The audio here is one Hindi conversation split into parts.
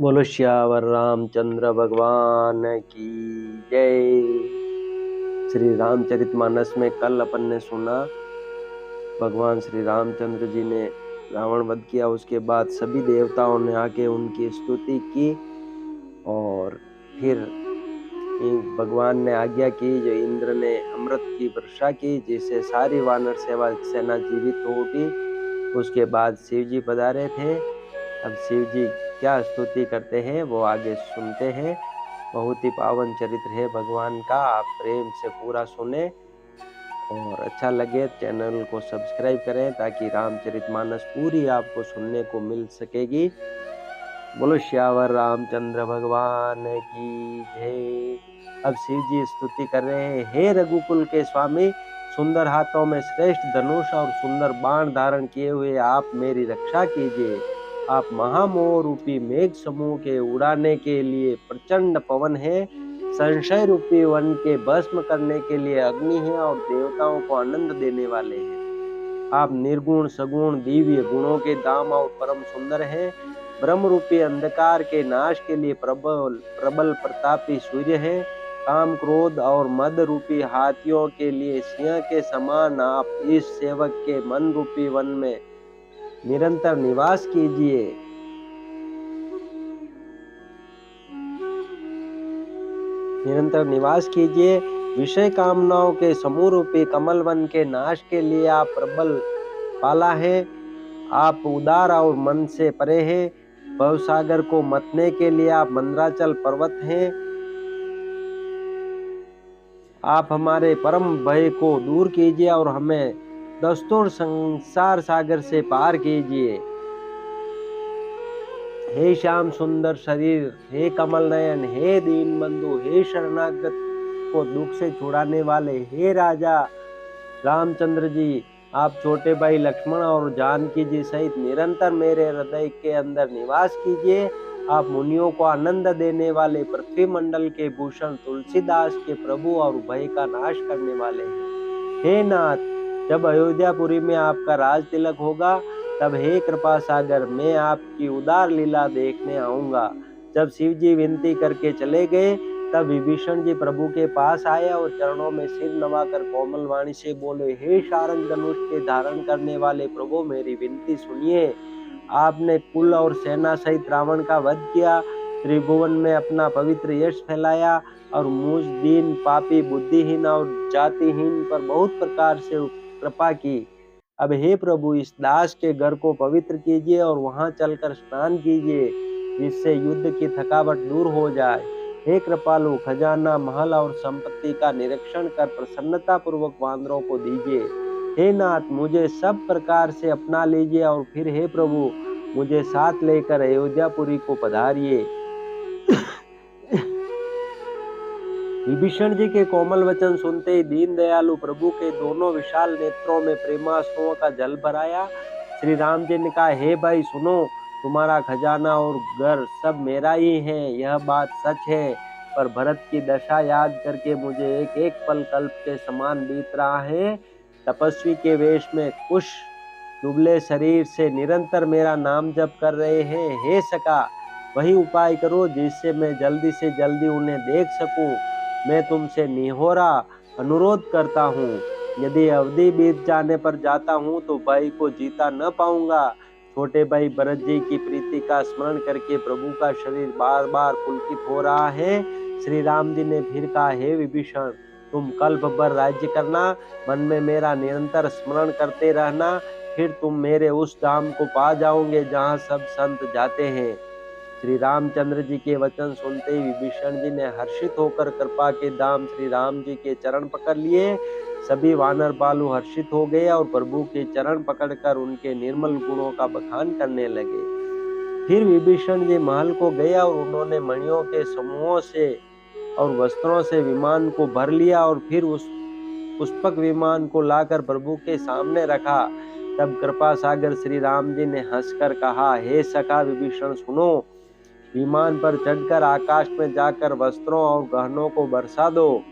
बोलो श्यावर रामचंद्र भगवान की जय। श्री रामचरितमानस में कल अपन ने सुना भगवान श्री रामचंद्र जी ने रावण वध किया। उसके बाद सभी देवताओं ने आके उनकी स्तुति की और फिर भगवान ने आज्ञा की, जो इंद्र ने अमृत की वर्षा की जिससे सारी वानर सेना जीवित हो उठी। उसके बाद शिव जी पधारे थे। अब शिव जी क्या स्तुति करते हैं वो आगे सुनते हैं। बहुत ही पावन चरित्र है भगवान का, आप प्रेम से पूरा सुने और अच्छा लगे चैनल को सब्सक्राइब करें ताकि रामचरितमानस पूरी आपको सुनने को मिल सकेगी। बोलो श्यावर रामचंद्र भगवान की जय। अब शिव जी स्तुति कर रहे हैं, हे रघुकुल के स्वामी, सुंदर हाथों में श्रेष्ठ धनुष और सुंदर बाण धारण किए हुए आप मेरी रक्षा कीजिए। आप महामोह रूपी मेघ समूह के उड़ाने के लिए प्रचंड पवन है, संशय रूपी वन के भस्म करने के लिए अग्नि है और देवताओं को आनंद देने वाले हैं। आप निर्गुण सगुण दिव्य गुणों के धाम और परम सुंदर हैं। ब्रह्म रूपी अंधकार के नाश के लिए प्रबल प्रबल प्रतापी सूर्य है। काम क्रोध और मद रूपी हाथियों के लिए सिंह के समान आप इस सेवक के मन रूपी वन में निरंतर निवास कीजिए। विषय कामनाओं के समूह रूपी कमल वन के नाश के लिए आप प्रबल पाला है। आप उदार और मन से परे हैं। भवसागर को मतने के लिए आप मंदराचल पर्वत हैं। आप हमारे परम भय को दूर कीजिए और हमें दस्तूर संसार सागर से पार कीजिए। हे श्याम सुंदर शरीर, हे कमल नयन, हे दीन बंधु, हे शरणागत को दुख से छुड़ाने वाले, हे राजा रामचंद्र जी, आप छोटे भाई लक्ष्मण और जानकी जी सहित निरंतर मेरे हृदय के अंदर निवास कीजिए। आप मुनियों को आनंद देने वाले, पृथ्वी मंडल के भूषण, तुलसीदास के प्रभु और भय का नाश करने वाले हैं। हे नाथ, जब अयोध्यापुरी में आपका राज तिलक होगा तब हे कृपा सागर मैं आपकी उदार लीला देखने आऊंगा। जब शिव जी विनती करके चले गए तब विभीषण जी प्रभु के पास आए और चरणों में सिर नवाकर कोमल वाणी से बोले, हे शारंग धनुष के धारण करने वाले प्रभु, मेरी विनती सुनिए। आपने कुल और सेना सहित रावण का वध किया, त्रिभुवन में अपना पवित्र यश फैलाया और मुझ दीन पापी बुद्धिहीन और जातिहीन पर बहुत प्रकार से कृपा की। अब हे प्रभु, इस दास के घर को पवित्र कीजिए और वहां चलकर स्नान कीजिए जिससे युद्ध की थकावट दूर हो जाए। हे कृपालु, खजाना महल और संपत्ति का निरीक्षण कर प्रसन्नता पूर्वक वानरों को दीजिए। हे नाथ, मुझे सब प्रकार से अपना लीजिए और फिर हे प्रभु, मुझे साथ लेकर अयोध्यापुरी को पधारिए। विभीषण जी के कोमल वचन सुनते ही दीन दयालु प्रभु के दोनों विशाल नेत्रों में प्रेमाश्रुओं का जल भराया। श्री राम जी ने कहा, हे भाई सुनो, तुम्हारा खजाना और घर सब मेरा ही है, यह बात सच है, पर भरत की दशा याद करके मुझे एक एक पल कल्प के समान बीत रहा है। तपस्वी के वेश में कुश दुबले शरीर से निरंतर मेरा नाम जप कर रहे हैं। हे सखा, वही उपाय करो जिससे मैं जल्दी से जल्दी उन्हें देख सकूं। मैं तुमसे निहोरा अनुरोध करता हूँ, यदि अवधि बीत जाने पर जाता हूँ तो भाई को जीता न पाऊंगा। छोटे भाई भरत जी की प्रीति का स्मरण करके प्रभु का शरीर बार बार पुलकित हो रहा है। श्री राम जी ने फिर कहा, हे विभीषण, तुम कल्प भर राज्य करना, मन में मेरा निरंतर स्मरण करते रहना, फिर तुम मेरे उस धाम को पा जाओगे जहाँ सब संत जाते हैं। श्री रामचंद्र जी के वचन सुनते ही विभीषण जी ने हर्षित होकर कृपा के धाम श्री राम जी के चरण पकड़ लिए। सभी वानर बालू हर्षित हो गए और प्रभु के चरण पकड़कर उनके निर्मल गुणों का बखान करने लगे। फिर विभीषण जी महल को गए और उन्होंने मणियों के समूहों से और वस्त्रों से विमान को भर लिया और फिर उस पुष्पक विमान को लाकर प्रभु के सामने रखा। तब कृपा सागर श्री राम जी ने हंसकर कहा, हे सखा विभीषण सुनो, विमान पर चढ़कर आकाश में जाकर वस्त्रों और गहनों को बरसा दो।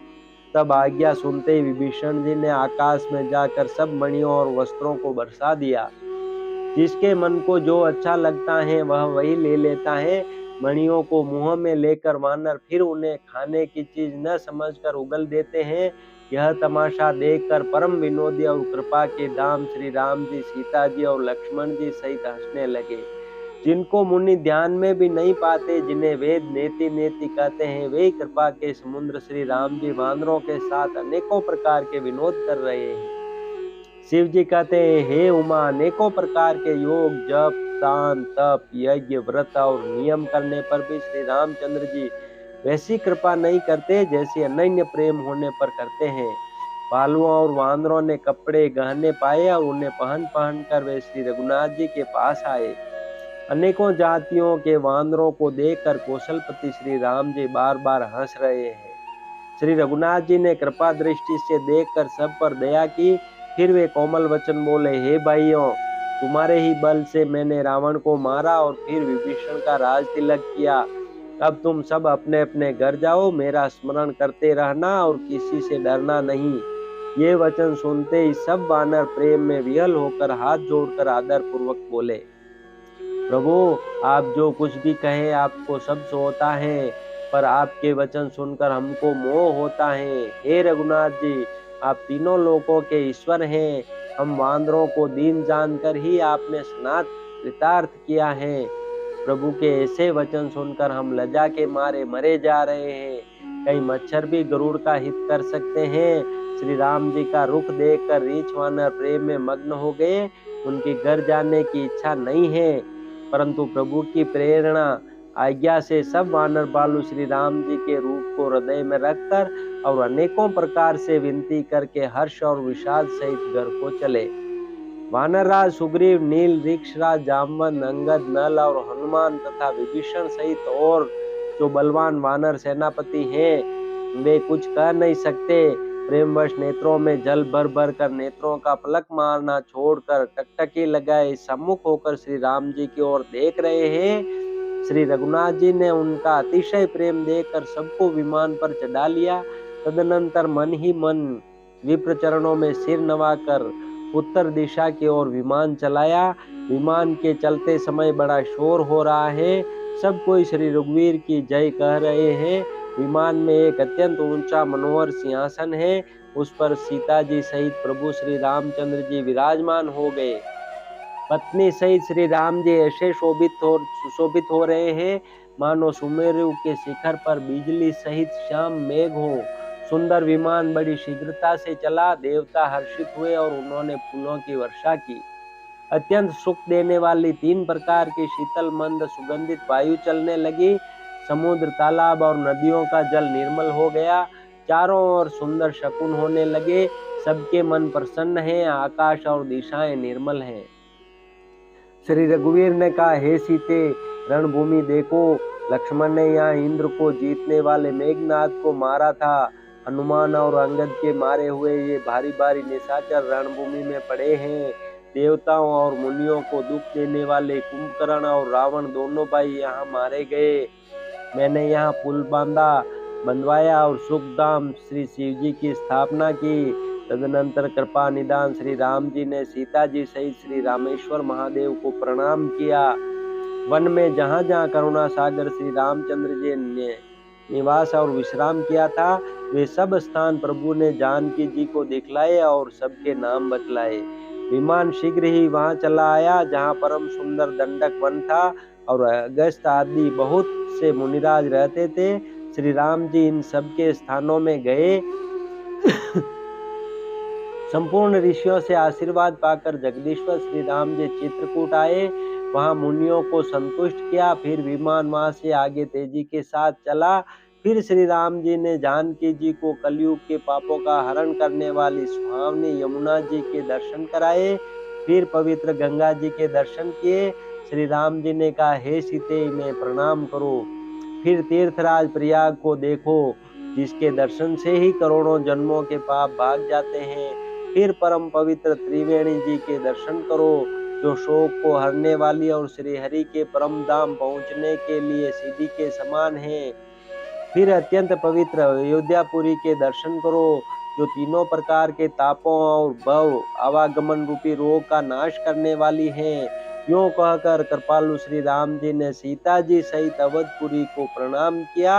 तब आज्ञा सुनते ही विभीषण जी ने आकाश में जाकर सब मणियों और वस्त्रों को बरसा दिया। जिसके मन को जो अच्छा लगता है वह वही ले लेता है। मणियों को मुंह में लेकर वानर फिर उन्हें खाने की चीज न समझकर उगल देते हैं। यह तमाशा देखकर परम विनोदी और कृपा के धाम श्री राम जी, सीता जी और लक्ष्मण जी सहित हंसने लगे। जिनको मुनि ध्यान में भी नहीं पाते, जिन्हें वेद नेति नेति कहते हैं, वे कृपा के समुद्र श्री राम जी वानरों के साथ अनेकों प्रकार के विनोद कर रहे हैं। शिव जी कहते हैं, हे उमा, अनेकों प्रकार के योग, जप, दान, तप, यज्ञ, व्रत और नियम करने पर भी श्री रामचंद्र जी वैसी कृपा नहीं करते जैसी अनन्य प्रेम होने पर करते हैं। भालुओं और वानरों ने कपड़े गहने पाए और उन्हें पहन पहन कर वे श्री रघुनाथ जी के पास आए। अनेकों जातियों के वानरों को देखकर कौशलपति श्री राम जी बार बार हंस रहे हैं। श्री रघुनाथ जी ने कृपा दृष्टि से देखकर सब पर दया की। फिर वे कोमल वचन बोले, हे भाइयों, तुम्हारे ही बल से मैंने रावण को मारा और फिर विभीषण का राज तिलक किया। अब तुम सब अपने अपने घर जाओ, मेरा स्मरण करते रहना और किसी से डरना नहीं। ये वचन सुनते ही सब वानर प्रेम में विह्वल होकर हाथ जोड़कर आदर पूर्वक बोले, प्रभु, आप जो कुछ भी कहें आपको सब होता है, पर आपके वचन सुनकर हमको मोह होता है। हे रघुनाथ जी, आप तीनों लोकों के ईश्वर हैं। हम वानरों को दीन जानकर ही आपने स्नात कृतार्थ किया है। प्रभु के ऐसे वचन सुनकर हम लज्जा के मारे मरे जा रहे हैं। कई मच्छर भी गरुड़ का हित कर सकते हैं। श्री राम जी का रुख देखकर रीछ वानर प्रेम में मग्न हो गए। उनके घर जाने की इच्छा नहीं है, परंतु प्रभु की प्रेरणा आज्ञा से सब वानर बालू श्री राम जी के रूप को हृदय में रखकर और अनेकों प्रकार से विनती करके हर्ष और विषाद सहित घर को चले। वानरराज सुग्रीव, नील, ऋक्षराज, जामवंत, अंगद, नल और हनुमान तथा विभीषण सहित और जो बलवान वानर सेनापति हैं, वे कुछ कह नहीं सकते। प्रेमवश नेत्रों में जल भर भर कर नेत्रों का पलक मारना छोड़कर टकटकी लगाए सम्मुख होकर श्री राम जी की ओर देख रहे हैं। श्री रघुनाथ जी ने उनका अतिशय प्रेम देखकर सबको विमान पर चढ़ा लिया। तदनंतर मन ही मन विप्र चरणों में सिर नवाकर उत्तर दिशा की ओर विमान चलाया। विमान के चलते समय बड़ा शोर हो रहा है। सब कोई श्री रघुवीर की जय कह रहे हैं। विमान में एक अत्यंत ऊंचा मनोहर सिंहासन है। उस पर सीता जी सहित प्रभु श्री रामचंद्र जी विराजमान हो गए। पत्नी सहित श्री राम जी ऐसे सुशोभित हो रहे हैं मानो सुमेरु के शिखर पर बिजली सहित श्याम मेघ हो। सुंदर विमान बड़ी शीघ्रता से चला। देवता हर्षित हुए और उन्होंने फूलों की वर्षा की। अत्यंत सुख देने वाली 3 प्रकार की शीतल मंद सुगंधित वायु चलने लगी। समुद्र, तालाब और नदियों का जल निर्मल हो गया। चारों ओर सुंदर शकुन होने लगे। सबके मन प्रसन्न हैं। आकाश और दिशाएं निर्मल हैं। श्री रघुवीर ने कहा, हे सीते, रणभूमि देखो। लक्ष्मण ने यहाँ इंद्र को जीतने वाले मेघनाद को मारा था। हनुमान और अंगद के मारे हुए ये भारी भारी निशाचर रणभूमि में पड़े हैं। देवताओं और मुनियों को दुख देने वाले कुंभकर्ण और रावण दोनों भाई यहाँ मारे गए। मैंने यहाँ पुल बंधवाया और सुखधाम श्री शिव जी की स्थापना की। तदनंतर कृपा निदान श्री राम जी ने सीता जी सहित श्री रामेश्वर महादेव को प्रणाम किया। वन में जहाँ जहाँ करुणा सागर श्री रामचंद्र जी ने निवास और विश्राम किया था, वे सब स्थान प्रभु ने जानकी जी को दिखलाए और सबके नाम बतलाए। विमान शीघ्र ही वहां चला आया जहाँ परम सुंदर दंडक वन था और अगस्त आदि बहुत से मुनिराज रहते थे। श्री राम जी इन सबके स्थानों में गए। संपूर्ण ऋषियों से आशीर्वाद पाकर जगदीश्वर श्री राम जी चित्रकूट आए। वहां मुनियों को संतुष्ट किया। फिर विमान वहां से आगे तेजी के साथ चला। फिर श्री राम जी ने जानकी जी को कलयुग के पापों का हरण करने वाली सुहावनी यमुना जी के दर्शन कराए। फिर पवित्र गंगा जी के दर्शन किए। श्री राम जी ने कहा, हे सीते, इन्हें प्रणाम करो। फिर तीर्थराज प्रयाग को देखो, जिसके दर्शन से ही करोड़ों जन्मों के पाप भाग जाते हैं। फिर परम पवित्र त्रिवेणी जी के दर्शन करो, जो शोक को हरने वाली और श्री हरि के परम धाम पहुँचने के लिए सीढ़ी के समान है। फिर अत्यंत पवित्र अयोध्यापुरी के दर्शन करो, जो तीनों प्रकार के तापों और भव आवागमन रूपी रोग का नाश करने वाली है। यूं कहकर कृपालु श्री राम जी ने सीता जी सहित अवधपुरी को प्रणाम किया।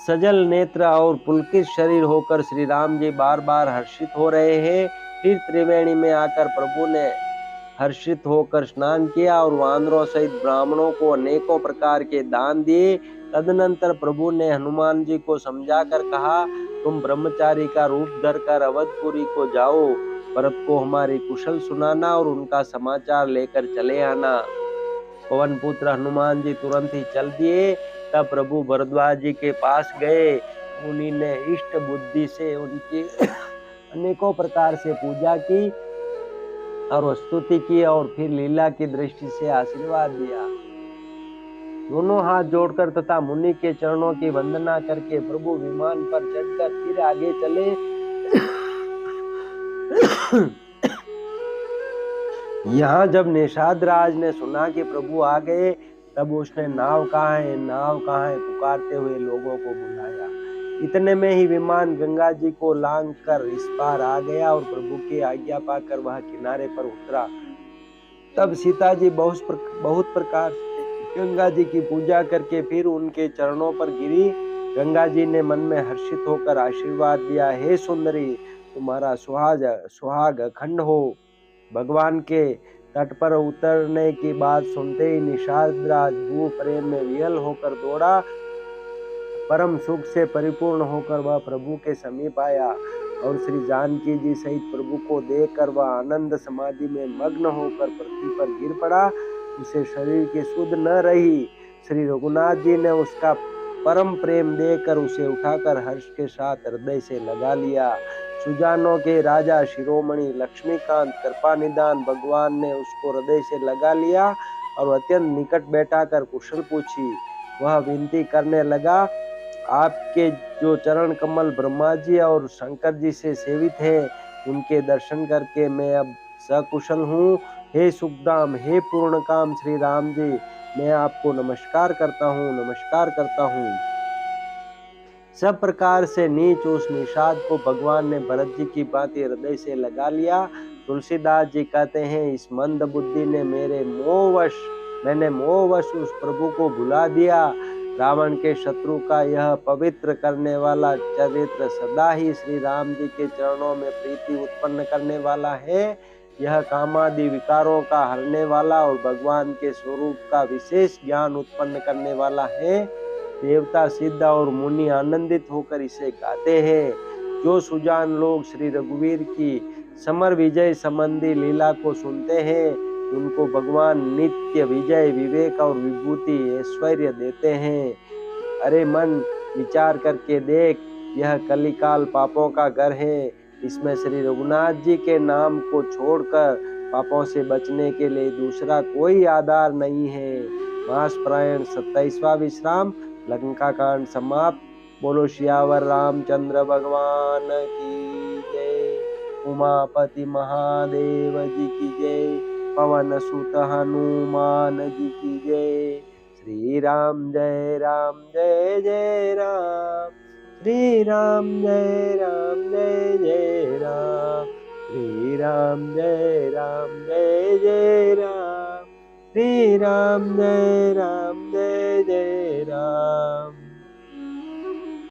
सजल नेत्र और पुलकित शरीर होकर श्री राम जी बार बार हर्षित हो रहे हैं। फिर त्रिवेणी में आकर प्रभु ने हर्षित होकर स्नान किया और वानरों सहित ब्राह्मणों को अनेकों प्रकार के दान दिए। तदनंतर प्रभु ने हनुमान जी को समझाकर कहा, तुम ब्रह्मचारी का रूप धरकर अवधपुरी को जाओ, भरत को हमारी कुशल सुनाना और उनका समाचार लेकर चले आना। पवन पुत्र हनुमान जी तुरंत ही चल दिए। तब प्रभु भरद्वाज जी के पास गए। उन्हीं ने इष्ट बुद्धि से उनकी अनेकों प्रकार से पूजा की और स्तुति की और फिर लीला की दृष्टि से आशीर्वाद दिया। दोनों हाथ जोड़कर तथा मुनि के चरणों की वंदना करके प्रभु विमान पर चढ़कर फिर आगे चले। यहाँ जब निषाद राज ने सुना कि प्रभु आ गए, तब उसने नाव कहाँ है पुकारते हुए लोगों को बुलाया। इतने में ही विमान गंगा जी को लांघ कर इस पार आ गया और प्रभु की आज्ञा पाकर वह किनारे पर उतरा। तब सीता जी बहुत प्रकार से गंगा जी की पूजा करके फिर उनके चरणों पर गिरी। गंगा जी ने मन में हर्षित होकर आशीर्वाद दिया, हे सुंदरी, तुम्हारा सुहाग अखंड हो। भगवान के तट पर उतरने की बात सुनते ही निषाद राज भू प्रेम में विह्वल होकर दौड़ा। परम सुख से परिपूर्ण होकर वह प्रभु के समीप आया और श्री जानकी जी सहित प्रभु को देखकर वह आनंद समाधि में मग्न होकर पृथ्वी पर गिर पड़ा। उसे शरीर की सुध न रही। श्री रघुनाथ जी ने उसका परम प्रेम देकर उसे उठाकर हर्ष के साथ हृदय से लगा लिया। सुजानों के राजा शिरोमणि लक्ष्मीकांत कृपा निदान भगवान ने उसको हृदय से लगा लिया और अत्यंत निकट बैठाकर कुशल पूछी। वह विनती करने लगा, आपके जो चरण कमल ब्रह्मा जी और शंकर जी से सेवित है, उनके दर्शन करके मैं अब सकुशल हूँ। हे सुखधाम, हे पूर्ण काम श्री राम जी, मैं आपको नमस्कार करता हूँ। सब प्रकार से नीच उस निषाद को भगवान ने भरत जी की भांति हृदय से लगा लिया। तुलसीदास जी कहते हैं, इस मंद बुद्धि ने मैंने मोहवश उस प्रभु को भुला दिया। रावण के शत्रु का यह पवित्र करने वाला चरित्र सदा ही श्री राम जी के चरणों में प्रीति उत्पन्न करने वाला है। यह कामादि विकारों का हरने वाला और भगवान के स्वरूप का विशेष ज्ञान उत्पन्न करने वाला है। देवता सिद्ध और मुनि आनंदित होकर इसे गाते हैं। जो सुजान लोग श्री रघुवीर की समर विजय संबंधी लीला को सुनते हैं, उनको भगवान नित्य विजय विवेक और विभूति ऐश्वर्य देते हैं। अरे मन, विचार करके देख, यह कलिकाल पापों का घर है। इसमें श्री रघुनाथ जी के नाम को छोड़कर पापों से बचने के लिए दूसरा कोई आधार नहीं है। मास प्रायण 27वां विश्राम, लंका कांड समाप्त। बोलो सियावर रामचंद्र भगवान की जय। उमापति महादेव जी की जय। पवन सुत हनुमान जी की जय। श्री राम जय राम जय जय राम। श्री राम जय राम जय जय राम। श्री राम जय राम जय जय राम। श्री राम जय राम जय जय राम।